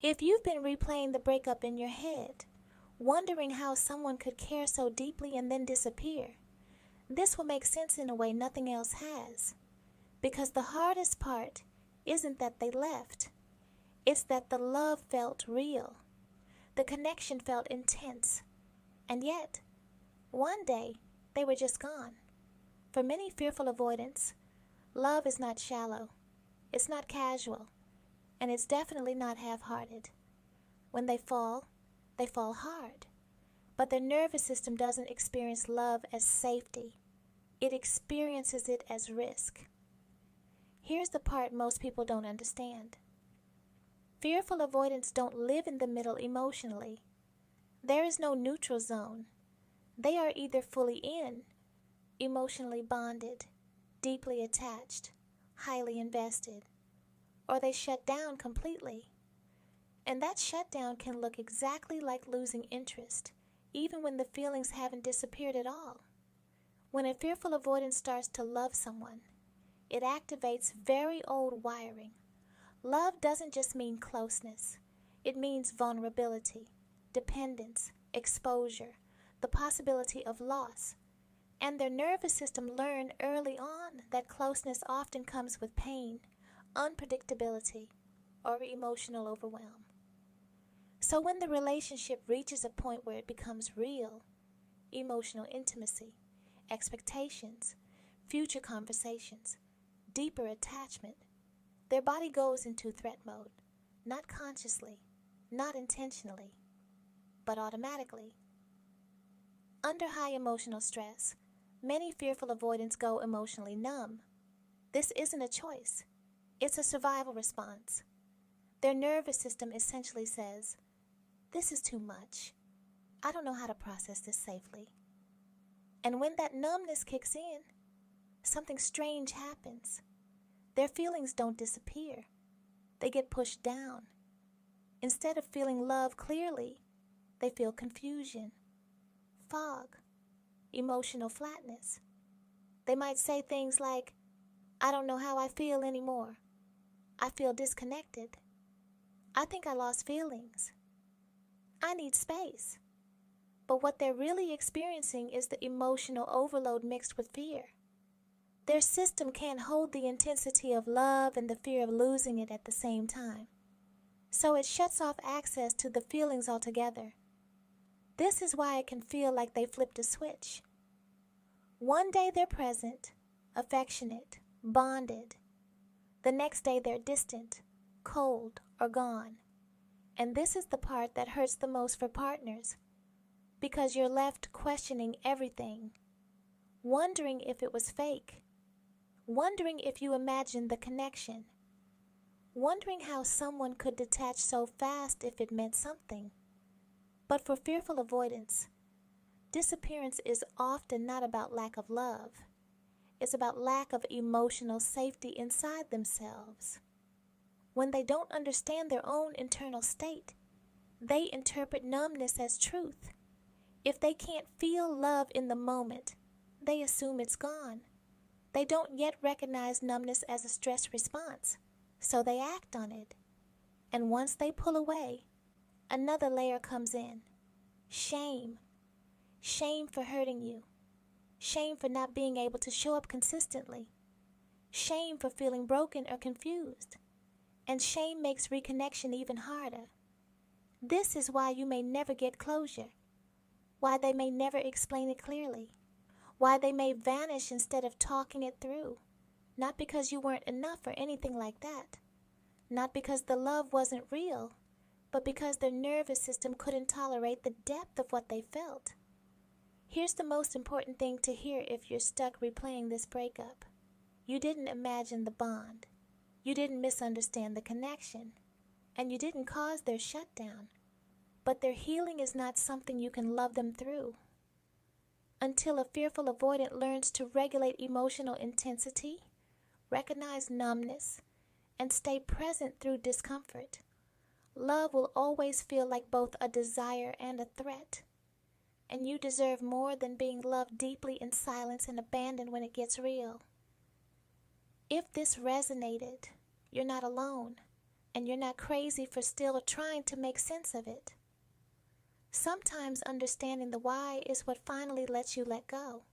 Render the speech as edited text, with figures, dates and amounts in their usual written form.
If you've been replaying the breakup in your head, wondering how someone could care so deeply and then disappear, this will make sense in a way nothing else has. Because the hardest part isn't that they left, it's that the love felt real. The connection felt intense. And yet, one day, they were just gone. For many fearful avoidants, love is not shallow, it's not casual, and it's definitely not half-hearted. When they fall hard. But their nervous system doesn't experience love as safety. It experiences it as risk. Here's the part most people don't understand. Fearful avoidants don't live in the middle emotionally. There is no neutral zone. They are either fully in, emotionally bonded, deeply attached, highly invested, or they shut down completely. And that shutdown can look exactly like losing interest, even when the feelings haven't disappeared at all. When a fearful avoidance starts to love someone, it activates very old wiring. Love doesn't just mean closeness. It means vulnerability, dependence, exposure, the possibility of loss. And their nervous system learned early on that closeness often comes with pain, unpredictability, or emotional overwhelm. So when the relationship reaches a point where it becomes real, emotional intimacy, expectations, future conversations, deeper attachment, their body goes into threat mode, not consciously, not intentionally, but automatically. Under high emotional stress, many fearful avoidants go emotionally numb. This isn't a choice. It's a survival response. Their nervous system essentially says, "This is too much. I don't know how to process this safely." And when that numbness kicks in, something strange happens. Their feelings don't disappear. They get pushed down. Instead of feeling love clearly, they feel confusion, fog, emotional flatness. They might say things like, "I don't know how I feel anymore. I feel disconnected. I think I lost feelings. I need space." But what they're really experiencing is the emotional overload mixed with fear. Their system can't hold the intensity of love and the fear of losing it at the same time. So it shuts off access to the feelings altogether. This is why it can feel like they flipped a switch. One day they're present, affectionate, bonded. The next day they're distant, cold, or gone. And this is the part that hurts the most for partners, because you're left questioning everything, wondering if it was fake, wondering if you imagined the connection, wondering how someone could detach so fast if it meant something. But for fearful avoidance, disappearance is often not about lack of love. It's about lack of emotional safety inside themselves. When they don't understand their own internal state, they interpret numbness as truth. If they can't feel love in the moment, they assume it's gone. They don't yet recognize numbness as a stress response, so they act on it. And once they pull away, another layer comes in. Shame. Shame for hurting you. Shame for not being able to show up consistently. Shame for feeling broken or confused. And shame makes reconnection even harder. This is why you may never get closure. Why they may never explain it clearly. Why they may vanish instead of talking it through. Not because you weren't enough or anything like that. Not because the love wasn't real, but because their nervous system couldn't tolerate the depth of what they felt. Here's the most important thing to hear if you're stuck replaying this breakup. You didn't imagine the bond. You didn't misunderstand the connection. And you didn't cause their shutdown. But their healing is not something you can love them through. Until a fearful avoidant learns to regulate emotional intensity, recognize numbness, and stay present through discomfort, love will always feel like both a desire and a threat. And you deserve more than being loved deeply in silence and abandoned when it gets real. If this resonated, you're not alone. and you're not crazy for still trying to make sense of it. Sometimes understanding the why is what finally lets you let go.